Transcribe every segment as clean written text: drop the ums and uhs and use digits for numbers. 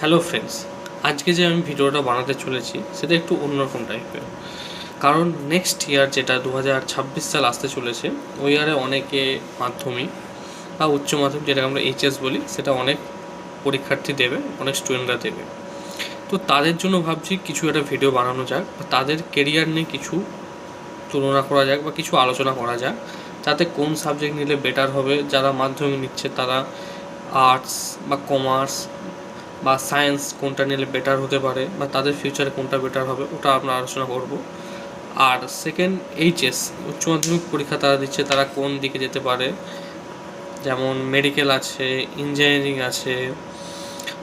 Hello friends, আজকে যে আমি ভিডিওটা বানাতে চলেছি সেটা একটু অন্যরকম টাইপের। কারণ নেক্সট ইয়ার যেটা 2026 সাল আসতে চলেছে, ওই ইয়ারে অনেকে মাধ্যমিক বা উচ্চ মাধ্যমিক যেটাকে আমরা এইচএস বলি, সেটা অনেক পরীক্ষার্থী দেবে, অনেক স্টুডেন্টরা দেবে। তো তাদের জন্য ভাবছি কিছু একটা ভিডিও বানানো যাক, বা তাদের কেরিয়ার নিয়ে কিছু তুলনা করা যাক বা কিছু আলোচনা করা যাক, যাতে কোন সাবজেক্ট নিলে বেটার হবে। যারা মাধ্যমিক নিচ্ছে তারা আর্টস বা কমার্স বা সায়েন্স কোনটা নিলে বেটার হতে পারে, বা তাদের ফিউচারে কোনটা বেটার হবে, ওটা আমরা আলোচনা করব। আর সেকেন্ড, এইচএস উচ্চ মাধ্যমিক পরীক্ষা তারা দিচ্ছে, তারা কোন দিকে যেতে পারে, যেমন মেডিকেল আছে, ইঞ্জিনিয়ারিং আছে,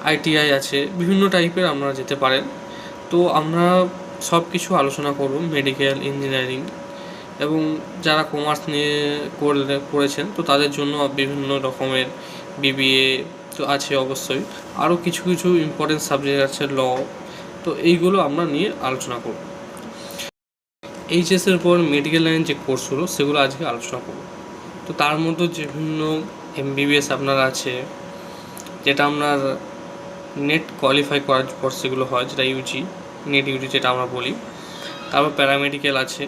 আইটিআই আছে, বিভিন্ন টাইপের আপনারা যেতে পারেন। তো আমরা সব কিছু আলোচনা করব, মেডিকেল, ইঞ্জিনিয়ারিং, এবং যারা কমার্স নিয়ে করেছেন তো তাদের জন্য বিভিন্ন রকমের বিবিএ তো আছে অবশ্যই, আরও কিছু কিছু ইম্পর্টেন্ট সাবজেক্ট আছে, ল। তো এইগুলো আমরা নিয়ে আলোচনা করব। এইচএসের পর মেডিকেল লাইন যে কোর্সগুলো সেগুলো আজকে আলোচনা করব। তো তার মধ্যে বিভিন্ন এমবিবিএস আপনার আছে, যেটা আপনার নেট কোয়ালিফাই করার পর সেগুলো হয়, যেটা ইউজি, নেট ইউজি যেটা আমরা বলি। তারপর প্যারামেডিক্যাল আছে।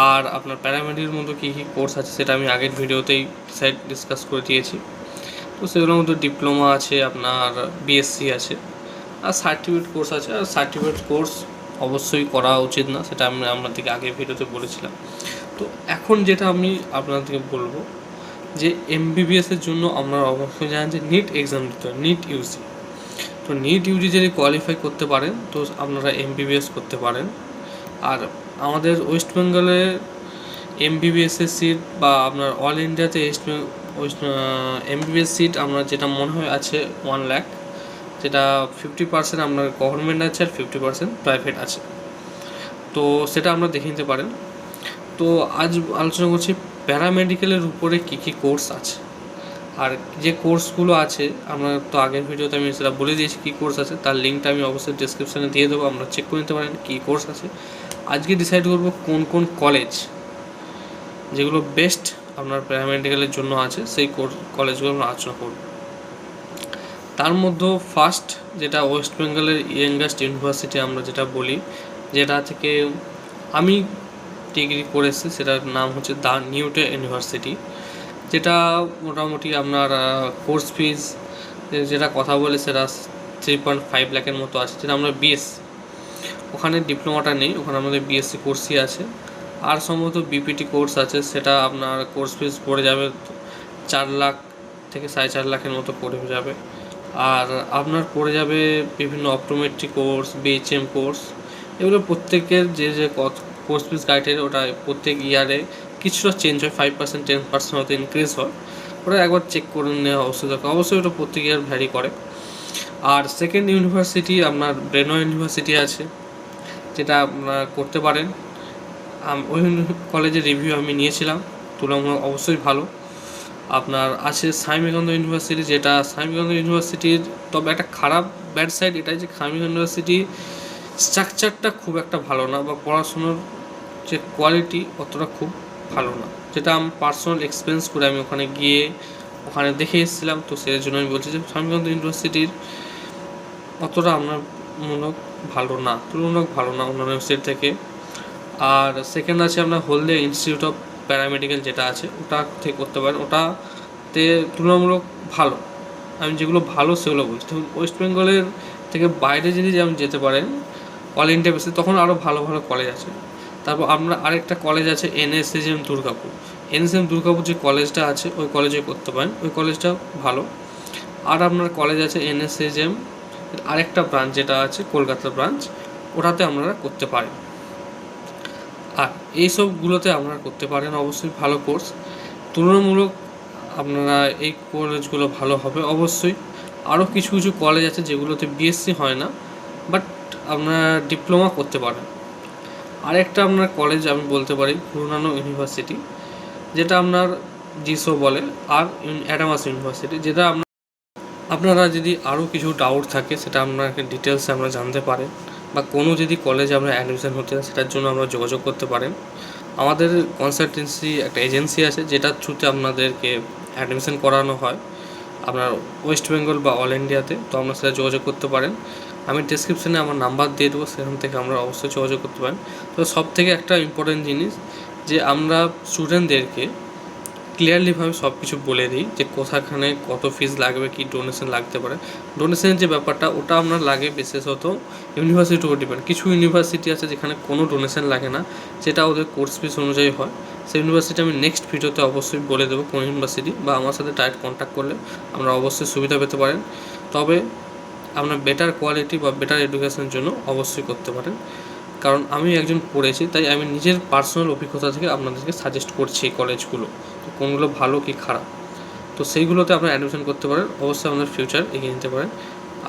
আর আপনার প্যারামেডিকের মধ্যে কী কী কোর্স আছে সেটা আমি আগের ভিডিওতেই ডিসকাস করে দিয়েছি। তো সেগুলোর মধ্যে ডিপ্লোমা আছে, আপনার বিএসসি আছে, আর সার্টিফিকেট কোর্স আছে। আর সার্টিফিকেট কোর্স অবশ্যই করা উচিত না, সেটা আমি আপনাদেরকে আগের ভিডিওতে বলেছিলাম। তো এখন যেটা আমি আপনাদেরকে বলবো, যে এমবিবিএসের জন্য আপনারা অবশ্যই জানেন যে নিট এক্সাম দিতে হয়, নিট ইউজি। তো নিট ইউজি যদি কোয়ালিফাই করতে পারেন তো আপনারা এমবিবিএস করতে পারেন। আর আমাদের ওয়েস্ট বেঙ্গলে এমবিবিএসের সিট বা আপনার অল ইন্ডিয়াতে এমবিবিএস সিট আপনার যেটা মনে হয় আছে 1 লাখ, যেটা 50% আপনার গভর্নমেন্ট আছে আর 50% প্রাইভেট আছে। তো সেটা আমরা দেখে নিতে পারেন। তো আজ আলোচনা করছি প্যারামেডিক্যালের উপরে কী কী কোর্স আছে। আর যে কোর্সগুলো আছে আমরা তো আগের ভিডিওতে আমি সেটা বলে দিয়েছি কী কোর্স আছে, তার লিঙ্কটা আমি অবশ্যই ডিসক্রিপশানে দিয়ে দেবো, আমরা চেক করে নিতে পারেন কী কোর্স আছে। আজকে ডিসাইড করবো কোন কোন কলেজ যেগুলো বেস্ট আপনার প্যারামেডিক্যালের জন্য আছে, সেই কলেজগুলো আমরা আলোচনা করব। তার মধ্যে ফার্স্ট যেটা ওয়েস্ট বেঙ্গলের ইয়ংগেস্ট ইউনিভার্সিটি আমরা যেটা বলি, যেটা থেকে আমি ডিগ্রি করেছি, সেটার নাম হচ্ছে দ্য নিউটন ইউনিভার্সিটি। যেটা মোটামুটি আপনার কোর্স ফিজ যেটা কথা বলে সেটা 3.5 লাখের মতো আছে, যেটা আমরা বিএসসি, ওখানে ডিপ্লোমাটা নেই, ওখানে আমাদের বিএসসি কোর্সই আছে। আর সম্ভবত বিপিটি কোর্স আছে, সেটা আপনার কোর্স ফিস পড়ে যাবে 4 লাখ থেকে 4.5 লাখের মতো পড়ে যাবে। আর আপনার পড়ে যাবে বিভিন্ন অপটোমেট্রি কোর্স, বিএইচএম কোর্স, এগুলো প্রত্যেকের যে যে কোর্স ফিস গাইডের ওটা প্রত্যেক ইয়ারে কিছুটা চেঞ্জ হয়, 5% 10% মতো ইনক্রিজ হয়। ওটা একবার চেক করে নেওয়া অবশ্যই দরকার, অবশ্যই ওটা প্রত্যেক ইয়ার ভ্যারি করে। আর সেকেন্ড ইউনিভার্সিটি আপনার ব্রেনো ইউনিভার্সিটি আছে, যেটা আপনারা করতে পারেন। ওই কলেজের রিভিউ আমি নিয়েছিলাম, তুলনামূলক অবশ্যই ভালো। আপনার আছে স্বামী বিবেকানন্দ ইউনিভার্সিটি, যেটা স্বামী বিবেকানন্দ ইউনিভার্সিটির তবে একটা খারাপ ব্যাড সাইড এটাই যে স্বামী ইউনিভার্সিটি স্ট্রাকচারটা খুব একটা ভালো না, বা পড়াশুনোর যে কোয়ালিটি অতটা খুব ভালো না, যেটা আমি পার্সোনাল এক্সপিরিয়েন্স করে আমি ওখানে গিয়ে ওখানে দেখে এসেছিলাম। তো সেই জন্য আমি বলছি যে স্বামী বিবেকানন্দ ইউনিভার্সিটির অতটা আপনার তুলনামূলক ভালো না অন্যান্য ইউনিভার্সিটি থেকে। আর সেকেন্ড আছে আপনার হলদিয়া ইনস্টিটিউট অফ প্যারামেডিক্যাল, যেটা আছে ওটা থেকে করতে পারেন, ওটাতে তুলনামূলক ভালো। আমি যেগুলো ভালো সেগুলো বলছি। তো ওয়েস্ট বেঙ্গলের থেকে বাইরে যদি যেমন যেতে পারেন অল ইন্ডিয়া বেসে, তখন আরও ভালো ভালো কলেজ আছে। তারপর আমরা আরেকটা কলেজ আছে এনএসএজএম দুর্গাপুর, এনএসএম দুর্গাপুর যে কলেজটা আছে ওই কলেজে করতে পারেন, ওই কলেজটাও ভালো। আর আপনার কলেজ আছে এনএসএজএম আরেকটা ব্রাঞ্চ যেটা আছে কলকাতা ব্রাঞ্চ, ওটাতে আপনারা করতে পারেন। আর এইসবগুলোতে আপনারা করতে পারেন অবশ্যই ভালো কোর্স। তুলনামূলক আপনারা এই কলেজগুলো ভালো হবে অবশ্যই। আরও কিছু কিছু কলেজ আছে যেগুলোতে বিএসসি হয় না, বাট আপনারা ডিপ্লোমা করতে পারেন। আরেকটা আপনার কলেজ আমি বলতে পারি গুরু নানক ইউনিভার্সিটি, যেটা আপনার জিসো বলে, আর অ্যাডামাস ইউনিভার্সিটি, যেটা আপনারা যদি আরও কিছু ডাউট থাকে সেটা আপনাকে ডিটেলসে আমরা জানতে পারেন, বা কোনো যদি কলেজে আমরা অ্যাডমিশন হতে চান সেটার জন্য আমরা যোগাযোগ করতে পারেন। আমাদের কনসালটেন্সি একটা এজেন্সি আছে, যেটার থ্রুতে আপনাদেরকে অ্যাডমিশন করানো হয়। আপনার ওয়েস্ট বেঙ্গল বা অল ইন্ডিয়াতে, তো আপনারা সেটা যোগাযোগ করতে পারেন। আমি ডেসক্রিপশানে আমার নাম্বার দিয়ে দেবো, সেখান থেকে আমরা অবশ্যই যোগাযোগ করতে পারেন। তো সব থেকে একটা ইম্পর্টেন্ট জিনিস যে আমরা স্টুডেন্টদেরকে ক্লিয়ারলিভাবে সব কিছু বলে দিই যে কোথাখানে কত ফিস লাগবে, কি ডোনেশন লাগতে পারে। ডোনেশনের যে ব্যাপারটা ওটা আপনার লাগে বিশেষত ইউনিভার্সিটির উপর ডিপেন্ড। কিছু ইউনিভার্সিটি আছে যেখানে কোনো ডোনেশন লাগে না, যেটা ওদের কোর্স ফিস অনুযায়ী হয়। সেই ইউনিভার্সিটি আমি নেক্সট ভিডিওতে অবশ্যই বলে দেবো কোন ইউনিভার্সিটি, বা আমার সাথে ডাইরেক্ট কন্ট্যাক্ট করলে আপনারা অবশ্যই সুবিধা পেতে পারেন। তবে আপনার বেটার কোয়ালিটি বা বেটার এডুকেশনের জন্য অবশ্যই করতে পারেন, কারণ আমি একজন পড়েছি, তাই আমি নিজের পার্সোনাল অভিজ্ঞতা থেকে আপনাদেরকে সাজেস্ট করছি এই কলেজগুলো, তো কোনগুলো ভালো কি খারাপ। তো সেইগুলোতে আপনারা অ্যাডমিশন করতে পারেন, অবশ্যই আপনার ফিউচার এগিয়ে নিতে পারেন।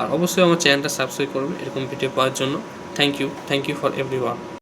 আর অবশ্যই আমার চ্যানেলটা সাবস্ক্রাইব করবেন এরকম ভিডিও পাওয়ার জন্য। Thank you for everyone.